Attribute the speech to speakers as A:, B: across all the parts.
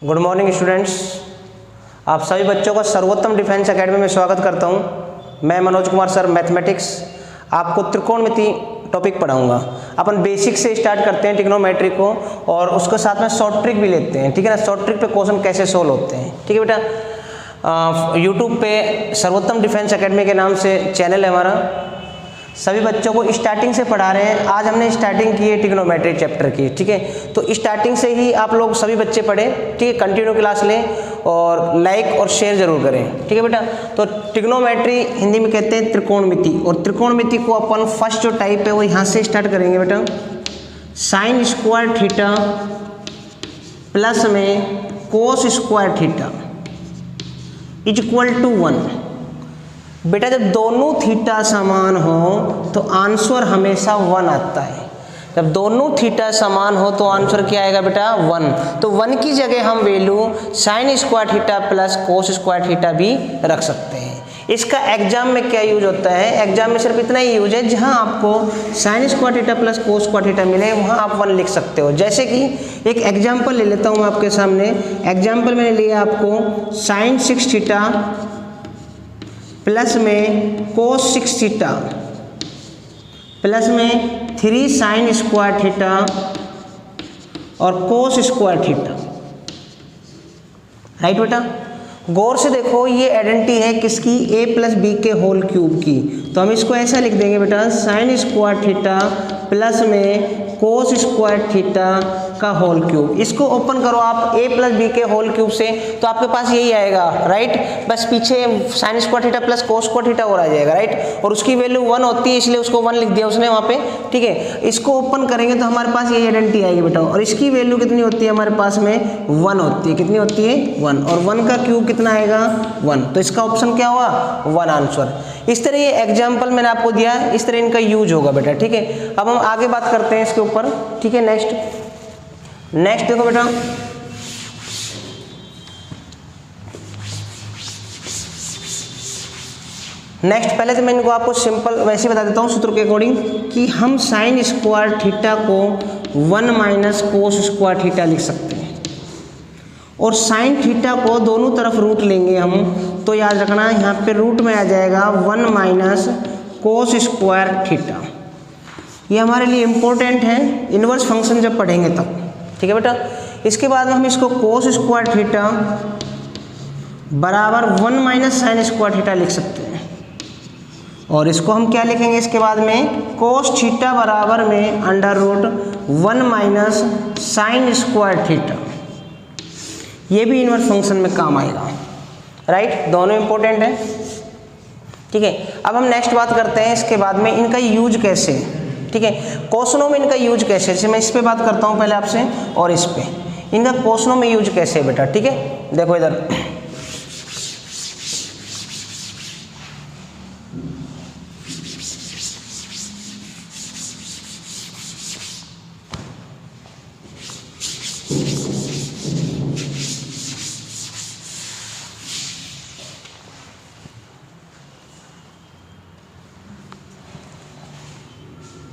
A: Good morning students, आप सभी बच्चों का सर्वोत्तम डिफेंस एकेडमी में स्वागत करता हूं। मैं मनोज कुमार सर, मैथमेटिक्स आपको त्रिकोणमिति टॉपिक पढ़ाऊंगा। अपन बेसिक से स्टार्ट करते हैं ट्रिग्नोमेट्री को, और उसके साथ में शॉर्ट ट्रिक भी लेते हैं। ठीक है ना, शॉर्ट ट्रिक पे क्वेश्चन कैसे सोल्व होते हैं। ठीक है बेटा, यूट्यूब पे सर्वोत्तम डिफेंस एकेडमी के नाम से चैनल है हमारा। सभी बच्चों को स्टार्टिंग से पढ़ा रहे हैं। आज हमने स्टार्टिंग की है ट्रिग्नोमेट्री चैप्टर की। ठीक है, तो स्टार्टिंग से ही आप लोग सभी बच्चे पढ़ें। ठीक है, कंटिन्यू क्लास लें और लाइक और शेयर जरूर करें। ठीक है बेटा, तो ट्रिग्नोमेट्री हिंदी में कहते हैं त्रिकोणमिति, और त्रिकोणमिति को अपन फर्स्ट जो टाइप है वो यहाँ से स्टार्ट करेंगे बेटा। साइन स्क्वायर थीटा प्लस में cos square theta is equal to 1। बेटा जब दोनों थीटा समान हो तो आंसर हमेशा 1 आता है। जब दोनों थीटा समान हो तो आंसर क्या आएगा बेटा? 1। तो 1 की जगह हम value sign square theta plus cos square theta भी रख सकते हैं। इसका एग्जाम में क्या यूज होता है? एग्जाम में सिर्फ इतना ही यूज है, जहां आपको sine square theta plus cos square theta मिले वहां आप 1 लिख सकते हो। जैसे कि एक एग्जाम्पल ले लेता हूं मैं आपके सामने। एग्जाम्पल मैंने लिया आपको साइन 6 थीटा प्लस में कोस 6 थीटा प्लस में 3 साइन स्क्वायर थीटा और कोस स्क्वायर थीटा। राइट बेटा, गौर से देखो, ये आइडेंटिटी है किसकी? a प्लस बी के होल क्यूब की। तो हम इसको ऐसा लिख देंगे बेटा, साइन स्क्वायर थीटा प्लस में कोस स्क्वायर थीटा का होल क्यूब। इसको ओपन करो आप a प्लस बी के होल क्यूब से, तो आपके पास यही आएगा। राइट, बस पीछे sign square theta plus cos square theta और आ जाएगा। राइट, और उसकी वैल्यू 1 होती है, इसलिए उसको 1 लिख दिया उसने वहाँ पे। ठीक है, इसको ओपन करेंगे तो हमारे पास यही आइडेंटिटी आएगी बेटा, और इसकी वैल्यू कितनी होती है हमारे पास में? 1 होती है। कितनी होती है? 1। और 1 का क्यूब कितना आएगा? 1। तो इसका ऑप्शन क्या हुआ? 1 आंसर। इस तरह ये एग्जाम्पल मैंने आपको दिया, इस तरह इनका यूज होगा बेटा। ठीक है, अब हम आगे बात करते हैं इसके ऊपर। ठीक है, नेक्स्ट देखो बेटा, नेक्स्ट पहले तो मैं इनको आपको सिंपल वैसे बता देता हूँ सूत्र के अकॉर्डिंग, कि हम साइन स्क्वायर थीटा को 1 माइनस कोस स्क्वायर थीटा लिख सकते हैं, और साइन थीटा को दोनों तरफ रूट लेंगे हम, तो याद रखना यहाँ पे रूट में आ जाएगा 1 माइनस कोस स्क्वायर थीटा। ये हमारे लिए इम्पोर्टेंट है इनवर्स फंक्शन जब पढ़ेंगे तब। ठीक है बेटा, इसके बाद में हम इसको कोस स्क्वायर थीटा बराबर 1 माइनस साइन स्क्वायर थीटा लिख सकते हैं, और इसको हम क्या लिखेंगे इसके बाद में? कोस थीटा बराबर में under root 1 minus sine square theta. ये भी इनवर्स फंक्शन में काम आएगा। राइट, दोनों इंपॉर्टेंट है। ठीक है, अब हम नेक्स्ट बात करते हैं इसके बाद में इनका यूज कैसे। ठीक है, क्वेश्चनों में इनका यूज कैसे, जैसे मैं इस पे बात करता हूँ पहले आपसे, और इस पे इनका क्वेश्चनों में यूज कैसे है बेटा। ठीक है, देखो इधर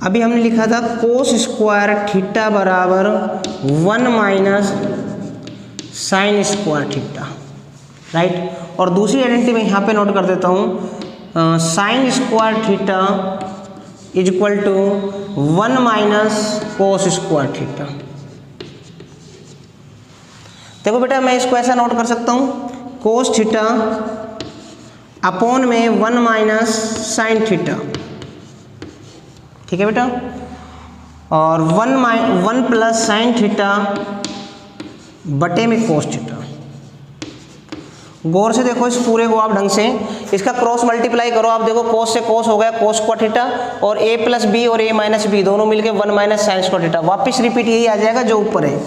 A: अभी हमने लिखा था कोस स्क्वायर थीटा बराबर 1 minus sine square theta. Right, और दूसरी आइडेंटिटी मैं यहाँ पे नोट कर देता हूँ, sine square theta is equal to 1 minus cos square theta. देखो बेटा, मैं इसको ऐसा नोट कर सकता हूँ, कोस थीटा अपॉन में 1 माइनस साइन थीटा। ठीक है बेटा, और 1 प्लस साइन थीटा बटे में कोस थीटा। गौर से देखो इस पूरे को आप ढंग से, इसका क्रॉस मल्टीप्लाई करो। आप देखो कोस से कोस हो गया कोस स्क्वायर थीटा, और a प्लस बी और a माइनस बी दोनों मिलके 1 माइनस साइन स्क्वायर थीटा। वापिस रिपीट यही आ जाएगा जो ऊपर है।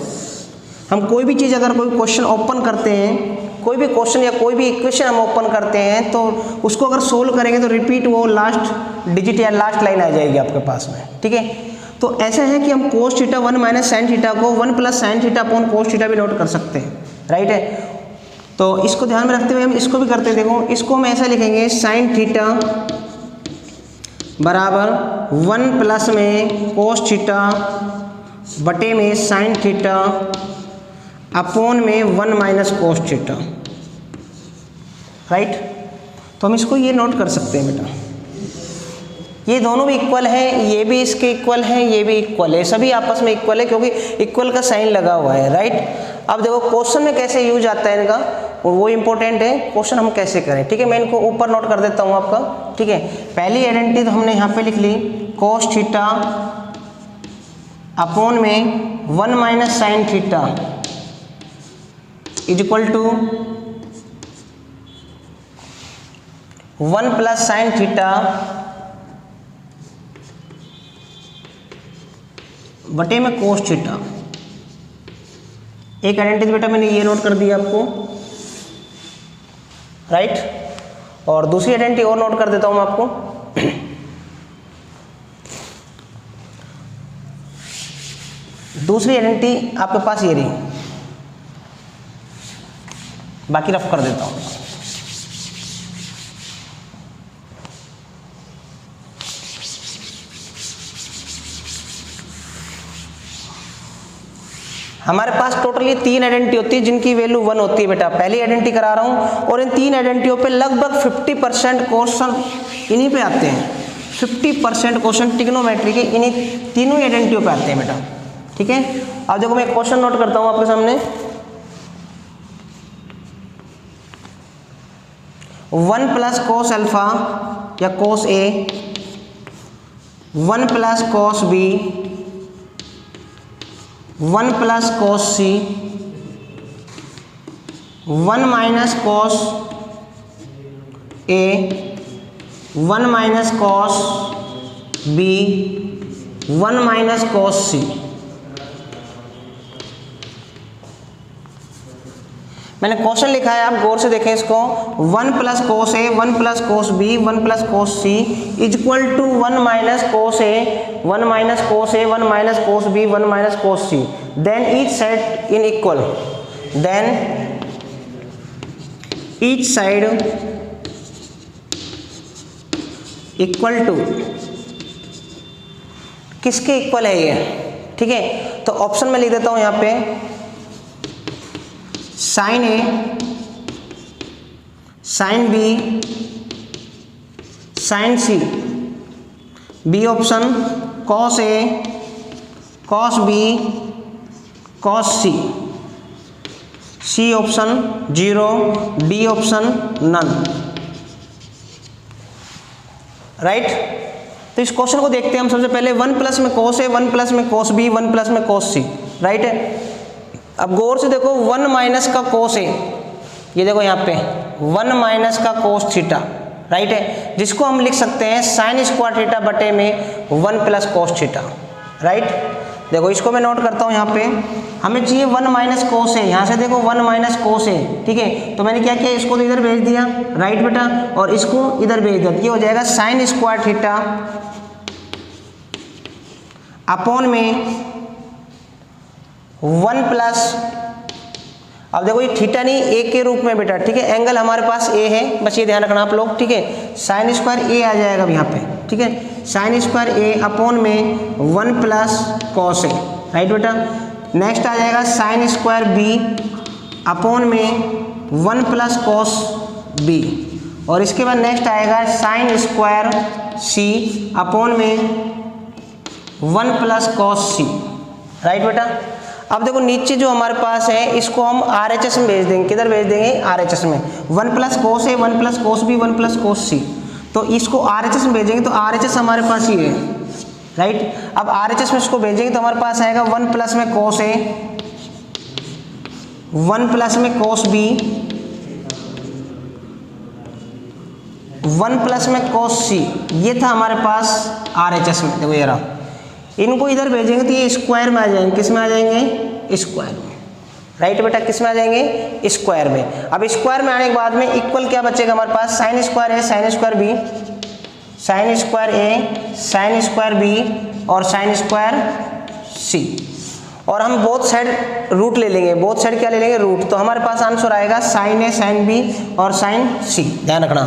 A: हम कोई भी चीज़ अगर कोई क्वेश्चन ओपन करते हैं, कोई भी क्वेश्चन या कोई भी इक्वेशन हम ओपन करते हैं, तो उसको अगर सोल्व करेंगे तो रिपीट वो लास्ट डिजिट या लास्ट लाइन आ जाएगी आपके पास में। ठीक है, तो ऐसा है कि हम cos theta 1 minus sine theta को 1 plus sine theta upon cos theta भी नोट कर सकते हैं। राइट है, तो इसको ध्यान में रखते हुए हम इसको भी करते हैं। देखो इसको हम ऐसा लिखेंगे, साइन थीटा बराबर 1 प्लस में कोस थीटा बटे में साइन थीटा अपॉन में 1 माइनस कोस थीटा, राइट। तो हम इसको ये नोट कर सकते हैं बेटा, ये दोनों भी इक्वल है, ये भी इसके इक्वल है, ये भी इक्वल है, सभी आपस में इक्वल है क्योंकि इक्वल का साइन लगा हुआ है, राइट। अब देखो क्वेश्चन में कैसे यूज आता है इनका, और वो इंपॉर्टेंट है, क्वेश्चन हम कैसे करें, ठीक है। मैं इनको ऊपर नोट कर देता हूँ आपका, ठीक है। पहली आइडेंटिटी तो हमने यहाँ पे लिख ली, कोस थीटा अपॉन में 1 minus sine theta is equal to 1 plus sine theta बटे में कोस थीटा। एक आइडेंटिटी बेटा मैंने ये नोट कर दिया आपको, राइट। और दूसरी आइडेंटिटी और नोट कर देता हूं मैं आपको। दूसरी आइडेंटिटी आपके पास ये रही, बाकी रफ कर देता हूं। हमारे पास टोटल ये 3 आइडेंटिटी होती है जिनकी वैल्यू 1 होती है बेटा। पहली आइडेंटिटी करा रहा हूँ और इन 3 आइडेंटिटियों पे लगभग 50% क्वेश्चन इन्हीं पे आते हैं। 50% क्वेश्चन ट्रिग्नोमेट्री के इन्हीं तीनों ही आइडेंटिटियों पे आते हैं बेटा, ठीक है। अब देखो मैं एक क्वेश्चन नोट करता हूँ आपके सामने। 1 प्लस कोस अल्फा या cos A, 1 plus cos B, 1 plus cos C, 1 minus cos A, 1 minus cos B, 1 minus cos C. मैंने क्वेश्चन लिखा है, आप गौर से देखें इसको। 1 plus cos A, 1 plus cos B, 1 plus cos C is equal to 1 minus cos A, 1 minus cos A, 1 minus cos B, 1 minus cos C. Then each side in equal, then each side equal to, किसके equal है ये, ठीक है। तो option में लिख देता हूं यहां पे sine A, sine B, sine C. B option cos A, cos B, cos C. C option 0, D option none, right. तो इस क्वेश्चन को देखते हैं हम सबसे पहले। 1 प्लस में कोस ए, 1 प्लस में कोस बी, 1 प्लस में कोस सी, राइट है। अब गौर से देखो, 1 माइनस का कोस ए, ये देखो यहाँ पे 1 माइनस का कोस थीटा, राइट है, जिसको हम लिख सकते हैं साइन स्क्वायर थीटा बटे में 1 प्लस कोस थीटा, राइट। देखो इसको मैं नोट करता हूँ यहाँ पे, हमें चाहिए 1 माइनस कोस ए, यहाँ से देखो 1 माइनस कोस ए, ठीक है। तो मैंने क्या किया, इसको तो इधर भेज दिया, राइट बेटा, और इसको इधर भेज दिया। ये हो जाएगा साइन स्क्वायर थीटा अपॉन में 1 प्लस, अब देखो ये थीटा नहीं ए के रूप में बेटा, ठीक है। एंगल हमारे पास ए है, बस ये ध्यान रखना आप लोग, ठीक है। साइन स्क्वायर ए आ जाएगा अब यहाँ पे, ठीक है। साइन स्क्वायर ए अपॉन में 1 प्लस कॉस ए, राइट बेटा। नेक्स्ट आ जाएगा साइन स्क्वायर बी अपॉन में 1 प्लस कॉस बी, और इसके बाद नेक्स्ट आएगा साइन स्क्वायर सी अपॉन में 1 प्लस कॉस सी, राइट बेटा। अब देखो नीचे जो हमारे पास है इसको हम RHS में भेज देंगे। किधर भेज देंगे, RHS में। 1 plus cos A, 1 plus cos B, 1 plus cos C, तो इसको RHS में भेजेंगे तो RHS हमारे पास ही है, राइट। अब RHS में इसको भेजेंगे तो हमारे पास आएगा 1 प्लस में कोस ए, 1 प्लस में कोस बी, 1 प्लस में कोस सी। ये था हमारे पास RHS में, देखो ये रहा। इनको इधर भेजेंगे तो ये स्क्वायर में आ जाएंगे, किस में आ जाएंगे, स्क्वायर में, राइट बेटा, किस में आ जाएंगे, स्क्वायर में। अब स्क्वायर में आने के बाद में इक्वल क्या बचेगा हमारे पास, sine square A, sine square B, sine square A, sine square B और साइन स्क्वायर सी। और हम बोथ साइड रूट ले लेंगे, बोथ साइड क्या ले लेंगे, रूट। तो हमारे पास आंसर आएगा साइन ए, साइन बी और साइन सी, ध्यान रखना।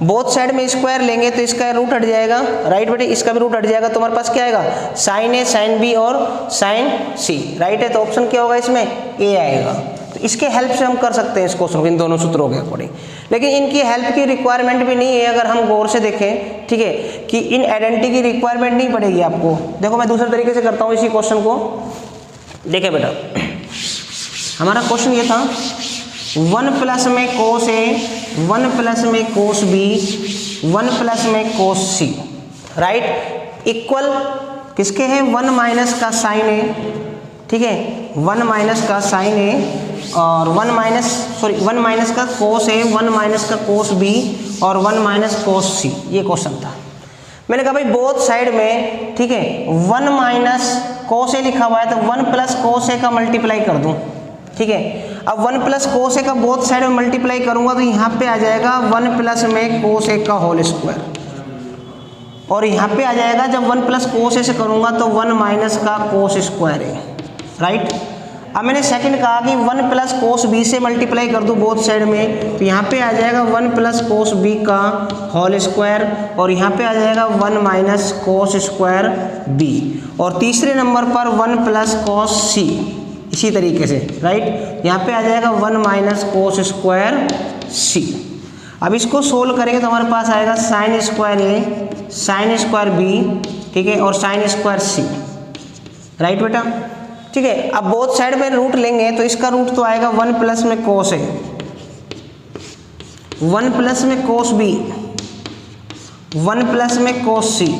A: बोथ साइड में स्क्वायर लेंगे तो इसका रूट हट जाएगा, राइट बेटे, इसका भी रूट हट जाएगा, तो हमारे पास क्या आएगा साइन ए, साइन बी और साइन सी, राइट है। तो ऑप्शन क्या होगा इसमें, ए आएगा। तो इसके हेल्प से हम कर सकते हैं इस क्वेश्चन को इन दोनों सूत्रों के अकॉर्डिंग, लेकिन इनकी हेल्प की रिक्वायरमेंट भी नहीं है अगर हम गौर से देखें, ठीक है, कि इन आइडेंटिटी की रिक्वायरमेंट नहीं पड़ेगी आपको। देखो मैं दूसरे तरीके से करता हूँ इसी क्वेश्चन को। देखिए बेटा, हमारा क्वेश्चन ये था 1 प्लस में कोस ए, 1 प्लस में कोस बी, 1 प्लस में कोस सी, राइट, इक्वल किसके हैं 1 माइनस का साइन ए, ठीक है, 1 माइनस का साइन ए और 1 माइनस का कोस ए, 1 माइनस का कोस बी और 1 माइनस कोस सी, ये क्वेश्चन था। मैंने कहा भाई बोथ साइड में, ठीक है, 1 माइनस कोस ए लिखा हुआ है तो 1 प्लस कोस ए का मल्टीप्लाई कर दूं, ठीक है। अब 1 प्लस कोस ए का बोथ साइड में मल्टीप्लाई करूंगा तो यहाँ पे आ जाएगा 1 प्लस में कोस ए का होल स्क्वायर, और यहाँ पे आ जाएगा जब 1 प्लस कोस ए से करूंगा तो 1 माइनस का कोस स्क्वायर है, राइट। अब मैंने सेकंड कहा कि 1 प्लस कोस बी से मल्टीप्लाई कर दूं बोथ साइड में, तो यहाँ पे आ जाएगा 1 प्लस कोस बी का होल स्क्वायर, और यहाँ पे आ जाएगा 1 माइनस कोस स्क्वायर बी, और तीसरे नंबर पर 1 प्लस कोस सी, इसी तरीके से, राइट, यहाँ पे आ जाएगा 1 माइनस कोस स्क्वायर सी। अब इसको सोल्व करेंगे तो हमारे पास आएगा sign square A, sine square B, ठीक है, और साइन स्क्वायर सी, राइट बेटा, ठीक है। अब बोथ साइड में रूट लेंगे तो इसका रूट तो आएगा 1 प्लस में कोस ए, 1 प्लस में कोस बी, 1 प्लस में कोस सी,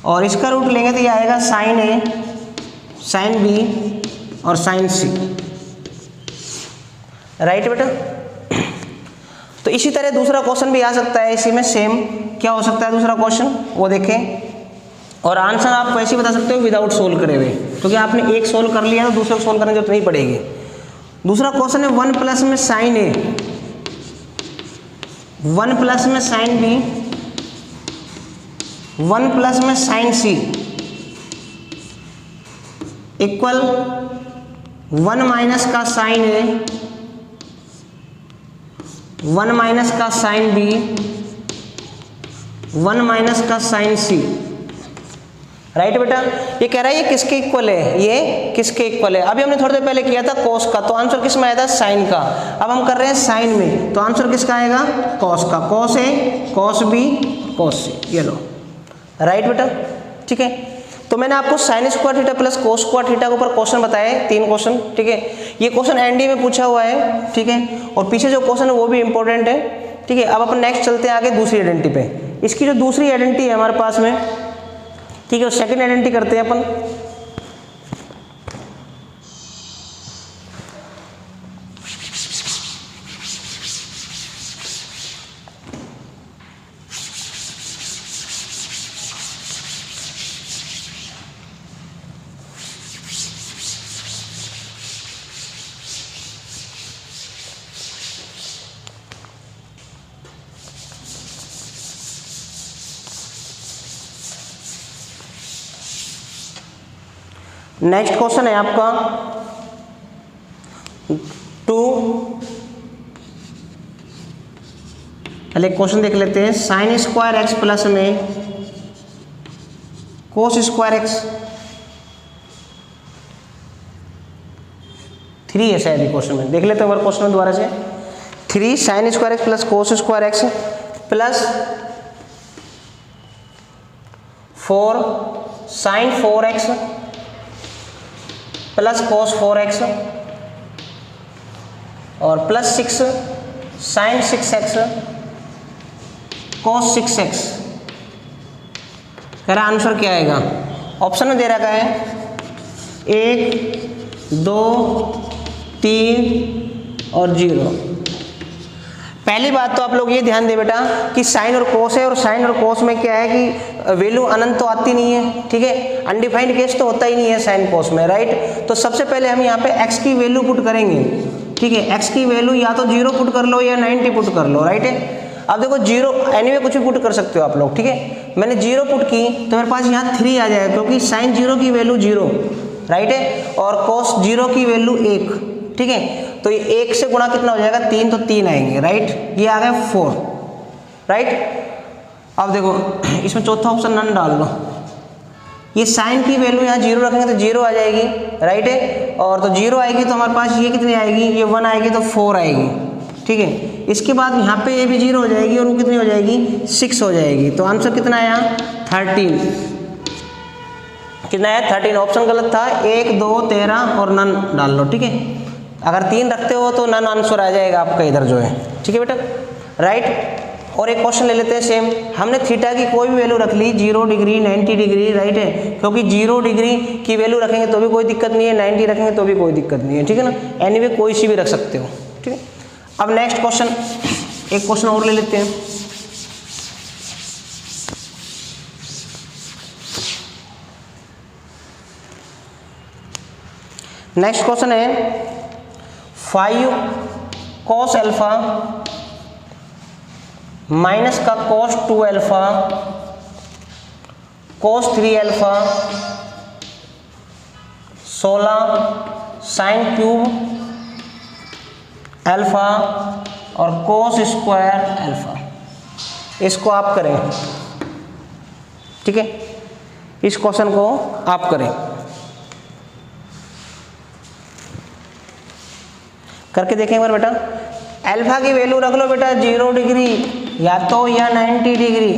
A: और इसका रूट लेंगे तो ये आएगा साइन ए, साइन बी और साइन सी, राइट बेटा। तो इसी तरह दूसरा क्वेश्चन भी आ सकता है इसी में सेम। क्या हो सकता है दूसरा क्वेश्चन, वो देखें, और आंसर आप वैसे ही बता सकते हो विदाउट सोल्व करे हुए, क्योंकि आपने एक सोल्व कर लिया तो दूसरे को सोल्व करने की जरूरत नहीं पड़ेगी। दूसरा क्वेश्चन है 1 प्लस में साइन ए, 1 प्लस में साइन बी, 1 प्लस में साइन सी, इक्वल 1 माइनस का साइन ए, 1 माइनस का साइन बी, 1 माइनस का साइन सी, राइट बेटा। ये कह रहा है ये किसके इक्वल है, ये किसके इक्वल है। अभी हमने थोड़ी देर पहले किया था कॉस का, तो आंसर किस में आया था, साइन का। अब हम कर रहे हैं साइन में, तो आंसर किसका आएगा, कॉस का। Cos A, cos B, cos सी, ये लो, राइट बेटा, ठीक है। तो मैंने आपको sine square theta plus cos square theta के ऊपर क्वेश्चन बताए, 3 क्वेश्चन, ठीक है। ये क्वेश्चन एनडी में पूछा हुआ है, ठीक है, और पीछे जो क्वेश्चन है वो भी इंपॉर्टेंट है, ठीक है। अब अपन नेक्स्ट चलते हैं आगे दूसरी आइडेंटिटी पे। इसकी जो दूसरी आइडेंटिटी है हमारे पास में, ठीक है, सेकंड आइडेंटिटी करते हैं अपन। नेक्स्ट क्वेश्चन है आपका 2, पहले क्वेश्चन देख लेते हैं। साइन स्क्वायर एक्स प्लस में कोस स्क्वायर एक्स, 3 है शायद क्वेश्चन में, देख लेते हैं क्वेश्चन में दोबारा से। 3 sine square x plus cos square x plus 4 sine 4x plus cos 4x और प्लस 6 साइन 6x कोस 6x। कह रहा आंसर क्या आएगा, ऑप्शन में दे रखा है 1, 2, 3 और 0। पहली बात तो आप लोग ये ध्यान दे बेटा कि साइन और कोस है, और साइन और कोस में क्या है कि वैल्यू अनंत तो आती नहीं है, ठीक है, अनडिफाइंड केस तो होता ही नहीं है साइन कोस में, राइट। तो सबसे पहले हम यहाँ पे x की वैल्यू पुट करेंगे, ठीक है। x की वैल्यू या तो 0 पुट कर लो या 90 पुट कर लो, राइट है। अब देखो 0 एनीवे कुछ भी पुट कर सकते हो आप लोग, ठीक है। मैंने 0 पुट की तो मेरे पास यहाँ 3 आ जाएगा, क्योंकि साइन 0 की वैल्यू 0, राइट है, और कोस 0 की वैल्यू 1, ठीक है। तो ये 1 से गुणा कितना हो जाएगा, 3, तो 3 आएंगे, राइट। ये आ गया 4, राइट। अब देखो इसमें चौथा ऑप्शन नन डाल लो, ये साइन की वैल्यू यहाँ जीरो रखेंगे तो जीरो आ जाएगी, राइट है। और तो जीरो आएगी तो हमारे पास ये कितनी आएगी, ये 1 आएगी तो 4 आएगी, ठीक है। इसके बाद यहाँ पे ये भी जीरो हो जाएगी और वो कितनी हो जाएगी, 6 हो जाएगी। तो आंसर कितना आया 13, कितना आया 13। ऑप्शन गलत था, 1 2 13 और नन डाल लो, ठीक है। अगर 3 रखते हो तो नन आंसर आ जाएगा आपका इधर जो है, ठीक है बेटा, राइट। और एक क्वेश्चन ले लेते हैं सेम, हमने थीटा की कोई भी वैल्यू रख ली, 0 डिग्री 90 डिग्री, राइट है, क्योंकि 0 डिग्री की वैल्यू रखेंगे तो भी कोई दिक्कत नहीं है, 90 रखेंगे तो भी कोई दिक्कत नहीं है, ठीक है ना। एनीवे कोई सी भी रख सकते हो, ठीक है। अब नेक्स्ट क्वेश्चन, एक क्वेश्चन और ले लेते हैं। नेक्स्ट क्वेश्चन है 5 cos अल्फा माइनस का cos 2 alpha cos 3 alpha 16 sine cube alpha और cos स्क्वायर अल्फा। इसको आप करें, ठीक है, इस क्वेश्चन को आप करें। करके देखें एक बार बेटा। अल्फा की वैल्यू रख लो बेटा 0 डिग्री या 90 डिग्री।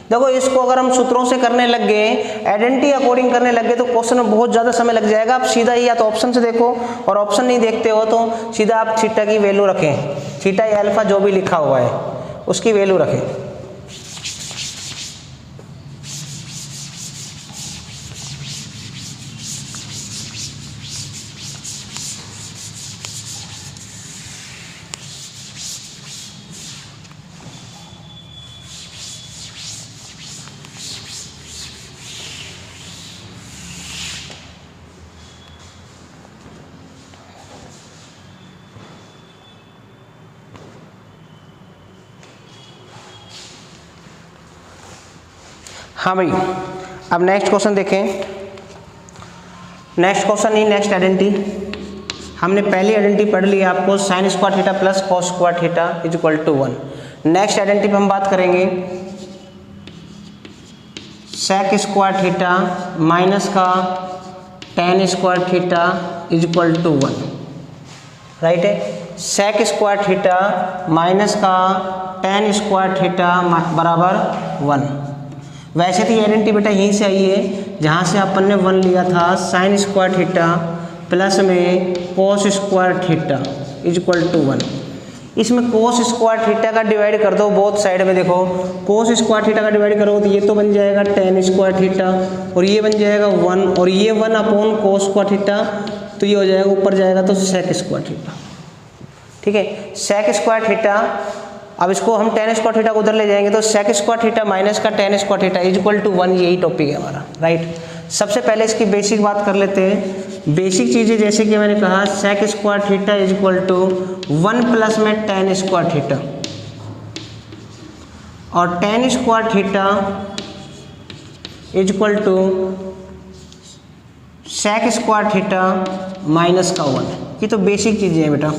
A: देखो इसको अगर हम सूत्रों से करने लग गए, आइडेंटिटी अकॉर्डिंग करने लग गए तो क्वेश्चन में बहुत ज़्यादा समय लग जाएगा। आप सीधा ही या तो ऑप्शन से देखो, और ऑप्शन नहीं देखते हो तो सीधा आप थीटा की वैल्यू रखें, थीटा या अल्फा जो भी लिखा हुआ है उसकी वैल्यू रखें। हाँ भाई, अब नेक्स्ट क्वेश्चन देखें। नेक्स्ट क्वेश्चन नहीं, नेक्स्ट आइडेंटिटी। हमने पहली आइडेंटिटी पढ़ ली है आपको, sine square theta plus cos square theta is equal to 1। Next identity पे हम बात करेंगे सेक स्क्वायर थीटा माइनस का tan square theta is equal to 1, right है। सेक स्क्वायर थीटा माइनस का टेन स्क्वायर थीटा बराबर 1। वैसे तो ये आइडेंटिटी बेटा यहीं से आई है जहाँ से अपन ने 1 लिया था, साइन स्क्वायर थीटा प्लस में cos square theta is equal to 1। इसमें कोस स्क्वायर थीटा का डिवाइड कर दो बोथ साइड में। देखो कोस स्क्वायर थीटा का डिवाइड करो तो ये तो बन जाएगा टेन स्क्वायर थीटा और ये बन जाएगा 1, और ये 1 अपॉन कोस स्क्वायर थीटा, तो ये हो जाएगा ऊपर जाएगा तो सेक स्क्वायर थीटा, ठीक है। सेक स्क्वायर थीटा, अब इसको हम टेन स्क्वायर थीटा को उधर ले जाएंगे तो सेक स्क्वायर थीटा माइनस का tan square theta is equal to 1, यही टॉपिक है हमारा, राइट। सबसे पहले इसकी बेसिक बात कर लेते हैं। बेसिक चीज़ें जैसे कि मैंने कहा sec square theta is equal to 1 plus में टेन स्क्वायर थीटा, और tan square theta is equal to sec square theta minus का 1। ये तो बेसिक चीज़ें हैं बेटा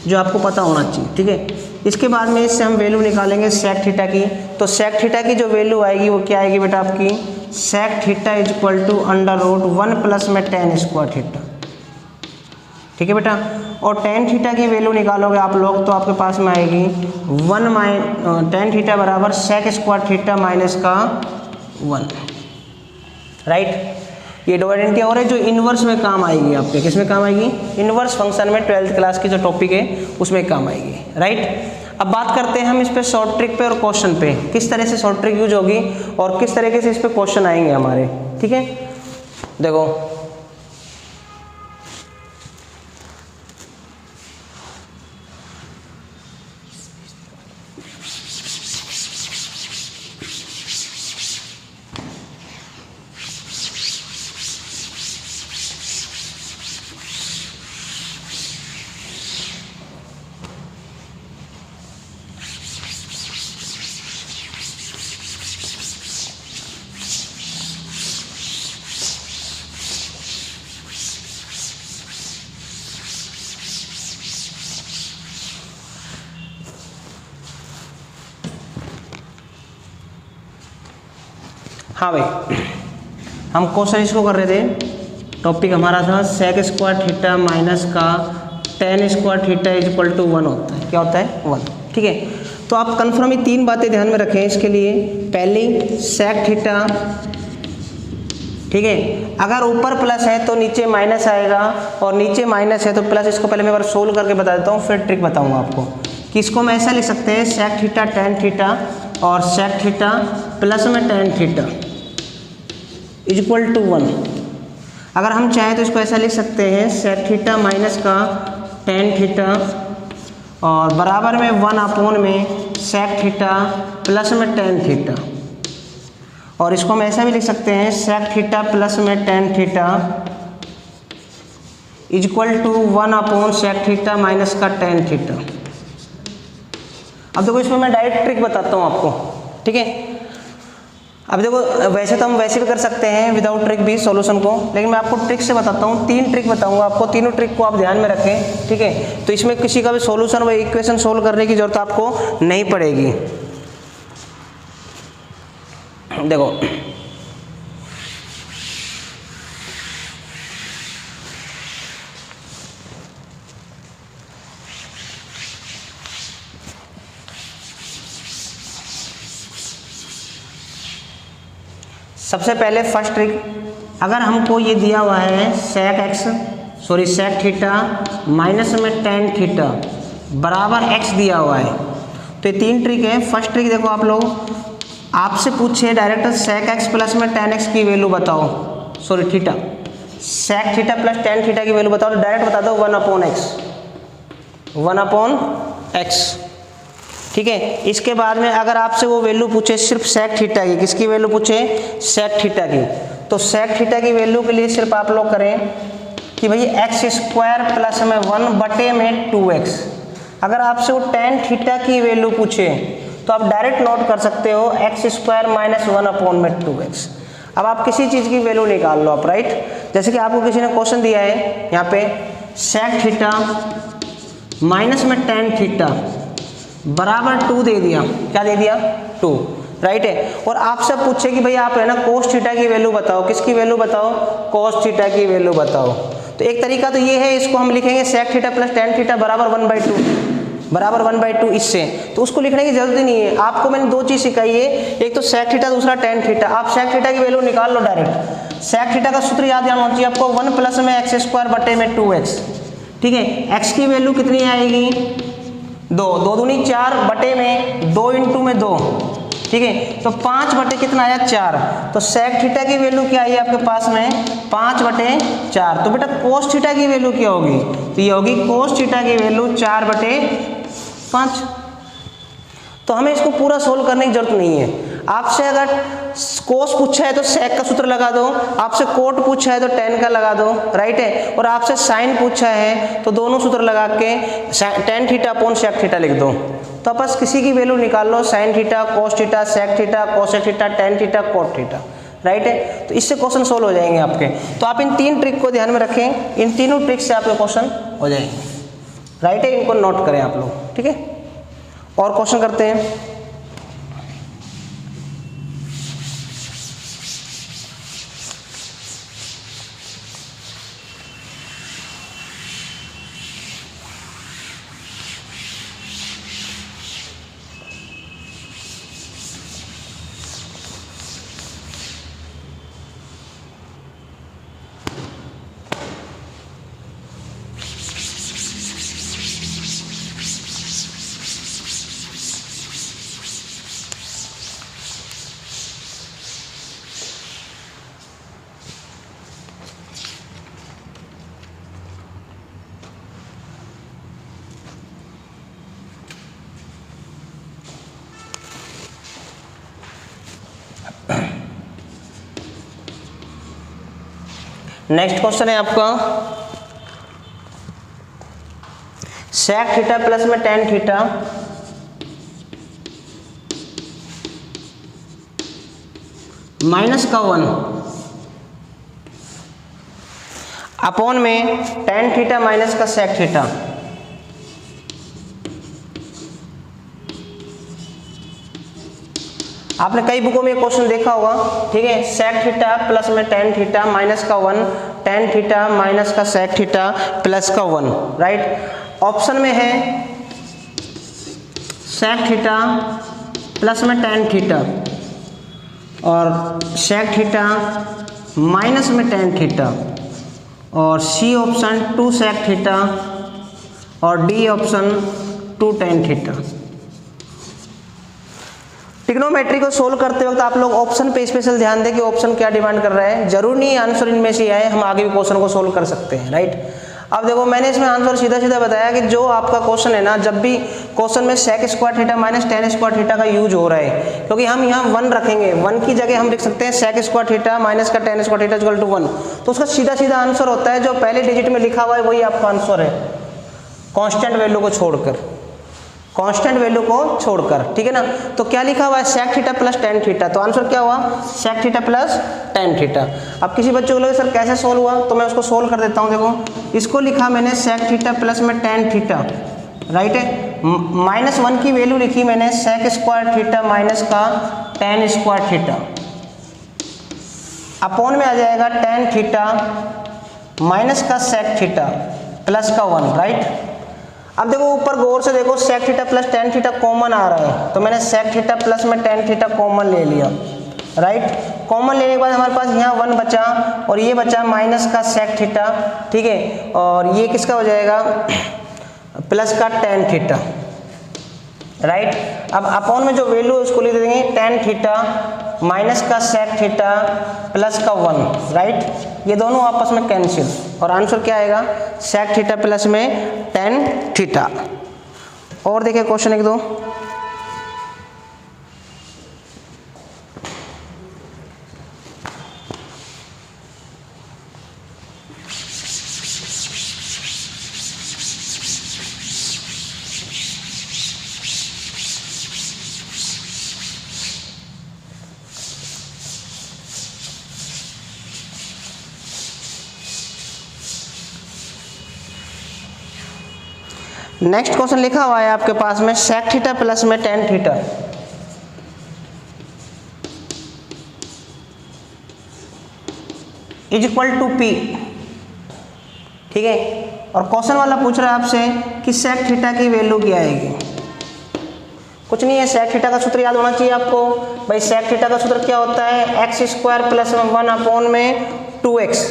A: जो आपको पता होना चाहिए, ठीक है। इसके बाद में इससे हम वैल्यू निकालेंगे सेक थीटा की। तो सेक थीटा की जो वैल्यू आएगी वो क्या आएगी बेटा आपकी, sec theta is equal to under root 1 plus में टेन स्क्वायर थीटा, ठीक है बेटा। और टेन थीटा की वैल्यू निकालोगे आप लोग तो आपके पास में आएगी 1 टेन थीटा बराबर सेक स्क्वायर थीटा माइनस का 1, राइट। ये दो आइडेंटिटी और है जो इनवर्स में काम आएगी आपके। किस में काम आएगी, इनवर्स फंक्शन में 12th क्लास की जो टॉपिक है उसमें काम आएगी, राइट। अब बात करते हैं हम इस पे शॉर्ट ट्रिक पे और क्वेश्चन पे, किस तरह से शॉर्ट ट्रिक यूज होगी और किस तरीके से इस पे क्वेश्चन आएंगे हमारे, ठीक है। देखो हाँ भाई, हम क्वेश्चन इसको कर रहे थे, टॉपिक हमारा था सेक स्क्वायर थीटा माइनस का tan square theta is equal to 1 होता है। क्या होता है? 1। ठीक है, तो आप कन्फर्म ही 3 बातें ध्यान में रखें इसके लिए। पहली, सेक थीटा, ठीक है, अगर ऊपर प्लस है तो नीचे माइनस आएगा, और नीचे माइनस है तो प्लस। इसको पहले मैं एक बार सोल्व करके बता देता हूँ, फिर ट्रिक बताऊँगा आपको कि इसको हम ऐसा लिख सकते हैं, सेक थीटा टेन थीटा और सेक थीटा प्लस में tan theta is equal to 1। अगर हम चाहें तो इसको ऐसा लिख सकते हैं, सेक थीटा माइनस का टेन थीटा और बराबर में 1 में सेक थीटा प्लस में टेन थीटा, और इसको हम ऐसा भी लिख सकते हैं, सेक थीटा प्लस में tan theta is equal to 1 sec theta minus का टेन थीटा। अब देखो, इसमें मैं डायरेक्ट ट्रिक बताता हूँ आपको, ठीक है। अब देखो, वैसे तो हम वैसे भी कर सकते हैं विदाउट ट्रिक भी सॉल्यूशन को, लेकिन मैं आपको ट्रिक से बताता हूँ। 3 ट्रिक बताऊंगा आपको, तीनों ट्रिक को आप ध्यान में रखें, ठीक है। तो इसमें किसी का भी सॉल्यूशन व इक्वेशन सोल्व करने की जरूरत आपको नहीं पड़ेगी। देखो, सबसे पहले फर्स्ट ट्रिक, अगर हमको ये दिया हुआ है सेक थीटा माइनस में टेन थीटा बराबर एक्स दिया हुआ है, तो ये 3 ट्रिक है। फर्स्ट ट्रिक देखो, आप लोग आपसे पूछे डायरेक्ट सेक एक्स प्लस में टेन एक्स की वैल्यू बताओ, theta, sec theta plus tan theta की वैल्यू बताओ, तो डायरेक्ट बता दो 1/x, ठीक है। इसके बाद में अगर आपसे वो वैल्यू पूछे सिर्फ सेक थीटा की, किसकी वैल्यू पूछे? सेक थीटा की, तो सेक थीटा की वैल्यू के लिए सिर्फ आप लोग करें कि भाई एक्स स्क्वायर प्लस में 1/2x। अगर आपसे वो टेन थीटा की वैल्यू पूछे तो आप डायरेक्ट नोट कर सकते हो एक्स स्क्वायर माइनस 1/2x। अब आप किसी चीज़ की वैल्यू निकाल लो आप, राइट। जैसे कि आपको किसी ने क्वेश्चन दिया है यहाँ पे, सेक थीटा माइनस में टेन थीटा बराबर 2 दे दिया। क्या दे दिया? 2, राइट है। और आपसे पूछे कि भाई आप है ना कोस थीटा की वैल्यू बताओ, किसकी वैल्यू बताओ? कोस थीटा की वैल्यू बताओ। तो एक तरीका तो ये है, इसको हम लिखेंगे sec theta plus tan theta बराबर 1/2 इससे, तो उसको लिखने की जरूरत ही नहीं है। आपको मैंने 2 चीज़ सिखाई है, एक तो सेक थीटा, दूसरा टेन थीटा। आप सेक थीटा की वैल्यू निकाल लो डायरेक्ट। सेक थीटा का सूत्र याद होना चाहिए आपको, 1 प्लस में एक्स स्क्वायर बटे में 2x, ठीक है। एक्स की वैल्यू कितनी आएगी? 2, 2 दूनी 4 बटे में 2 इंटू में 2, ठीक है। तो 5 बटे कितना आया? 4। तो सेक थीटा की वैल्यू क्या आई आपके पास में? 5/4। तो बेटा कोस थीटा की वैल्यू क्या होगी? तो ये होगी कोस थीटा की वैल्यू 4/5। तो हमें इसको पूरा सोल्व करने की जरूरत नहीं है। आपसे अगर कोस पूछा है तो सेक का सूत्र लगा दो, आपसे कोट पूछा है तो टेन का लगा दो, राइट है। और आपसे साइन पूछा है तो दोनों सूत्र लगा के tan theta upon sec theta लिख दो। तो बस किसी की वैल्यू निकाल लो, sine theta, cos theta, sec theta, cosec theta, tan theta, cot theta, right है। तो इससे क्वेश्चन सोल्व हो जाएंगे आपके। तो आप इन 3 ट्रिक को ध्यान में रखें, इन तीनों ट्रिक से आपके क्वेश्चन हो जाएंगे, राइट है। इनको नोट करें आप लोग, ठीक है। और क्वेश्चन करते हैं। नेक्स्ट क्वेश्चन है आपका, सेक थीटा प्लस में टेन थीटा माइनस का 1 अपॉन में टेन थीटा माइनस का सेक थीटा। आपने कई बुकों में क्वेश्चन देखा होगा, ठीक है, सेक थीटा प्लस में टेन थीटा माइनस का 1, टेन थीटा माइनस का सेक थीटा प्लस का 1, राइट। ऑप्शन में है सेक थीटा प्लस में टेन थीटा और सेक थीटा माइनस में टेन थीटा, और सी ऑप्शन 2 सेक थीटा और D option 2 tan theta. Trigonometry को सोल्व करते वक्त आप लोग ऑप्शन पे स्पेशल ध्यान दें कि ऑप्शन क्या डिमांड कर रहा है। जरूर नहीं आंसर इनमें से आए, हम आगे भी क्वेश्चन को सोल्व कर सकते हैं, राइट। अब देखो मैंने इसमें आंसर सीधा सीधा बताया कि जो आपका क्वेश्चन है ना, जब भी क्वेश्चन में sec square theta minus tan square theta का यूज हो रहा है, क्योंकि हम यहाँ 1 रखेंगे, 1 की जगह हम लिख सकते हैं सेक स्क्वायर थीटा माइनस का tan square theta equal to 1, तो उसका सीधा सीधा आंसर होता है जो पहले डिजिट में लिखा हुआ है वही आपका आंसर है, कांस्टेंट वैल्यू को छोड़कर, कांस्टेंट वैल्यू को छोड़कर, ठीक है ना। तो क्या लिखा हुआ है, sec theta plus tan theta, तो आंसर क्या हुआ, sec theta plus tan theta. अब किसी बच्चों को लगे सर कैसे सोल्व हुआ, तो मैं उसको सोल्व कर देता हूँ। देखो इसको लिखा मैंने सेक थीटा प्लस में टेन थीटा, राइट है, माइनस 1 की वैल्यू लिखी मैंने सेक स्क्वायर थीटा माइनस का टेन स्क्वायर थीटा, अपॉन में आ जाएगा टेन थीटा माइनस का सेक थीटा प्लस का 1, राइट। अब देखो ऊपर गौर से देखो, sec theta plus tan theta common आ रहा है, तो मैंने सेक थीटा प्लस में टेन थीटा कॉमन ले लिया, राइट। कॉमन लेने के बाद हमारे पास यहाँ 1 बचा और ये बचा माइनस का सेक थीटा, ठीक है, और ये किसका हो जाएगा, प्लस का टेन थीटा, राइट। अब अपॉन में जो वैल्यू उसको लिख देंगे टेन थीटा माइनस का सेक थीटा प्लस का 1, राइट। ये दोनों आपस में कैंसिल और आंसर क्या आएगा, सेक थीटा प्लस में टेन थीटा। और देखिए क्वेश्चन 1 2, नेक्स्ट क्वेश्चन लिखा हुआ है आपके पास में सेक थीटा प्लस में tan theta, is equal to P, ठीक है। और क्वेश्चन वाला पूछ रहा है आपसे कि सेक थीटा की वैल्यू क्या आएगी। कुछ नहीं है, सेक थीटा का सूत्र याद होना चाहिए आपको। भाई सेक थीटा का सूत्र क्या होता है, एक्स स्क्वायर प्लस 1 अपॉन में 2x,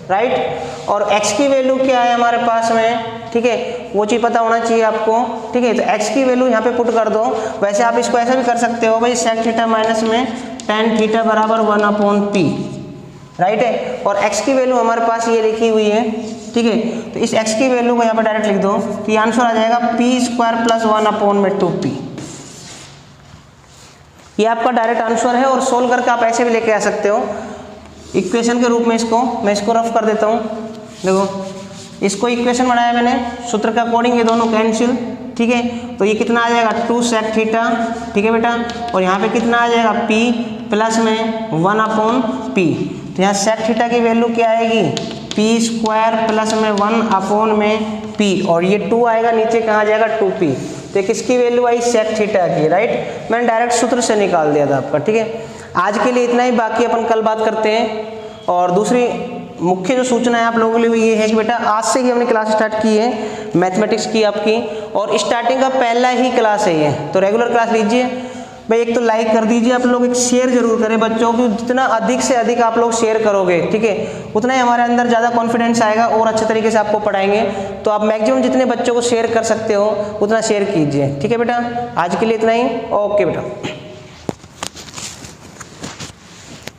A: राइट। और x की वैल्यू क्या है हमारे पास में, ठीक है, वो चीज़ पता होना चाहिए आपको, ठीक है। तो x की वैल्यू यहाँ पे पुट कर दो। वैसे आप इसको ऐसा भी कर सकते हो भाई, सेक थीटा माइनस में टेन थीटा बराबर 1 अपॉन पी, राइट है। और x की वैल्यू हमारे पास ये लिखी हुई है, ठीक है। तो इस x की वैल्यू को यहाँ पर डायरेक्ट लिख दो, तो ये आंसर आ जाएगा पी स्क्वायर प्लस 1 अपॉन में 2p। ये आपका डायरेक्ट आंसर है और सोल्व करके आप ऐसे भी लेके आ सकते हो इक्वेशन के रूप में। इसको मैं इसको रफ कर देता हूँ। देखो इसको इक्वेशन बनाया मैंने सूत्र के अकॉर्डिंग, ये दोनों कैंसिल, ठीक है। तो ये कितना आ जाएगा 2 सेक थीटा, ठीक है बेटा, और यहाँ पे कितना आ जाएगा p प्लस में 1 अपॉन p। तो यहाँ सेक थीटा की वैल्यू क्या आएगी, पी स्क्वायर प्लस में 1 अपॉन में p, और ये 2 आएगा नीचे, कहाँ आ जाएगा 2p। तो किसकी वैल्यू आई, सेक थीटा की, राइट। मैंने डायरेक्ट सूत्र से निकाल दिया था आपका, ठीक है। आज के लिए इतना ही, बाकी अपन कल बात करते हैं। और दूसरी मुख्य जो सूचना है आप लोगों के लिए ये है कि बेटा आज से ही हमने क्लास स्टार्ट की है मैथमेटिक्स की आपकी, और स्टार्टिंग का पहला ही क्लास है ये, तो रेगुलर क्लास लीजिए भाई। एक तो लाइक कर दीजिए आप लोग, एक शेयर जरूर करें बच्चों को, जितना अधिक से अधिक आप लोग शेयर करोगे, ठीक है, उतना ही हमारे अंदर ज़्यादा कॉन्फिडेंस आएगा और अच्छे तरीके से आपको पढ़ाएंगे। तो आप मैक्सिमम जितने बच्चों को शेयर कर सकते हो उतना शेयर कीजिए, ठीक है बेटा। आज के लिए इतना ही, ओके बेटा।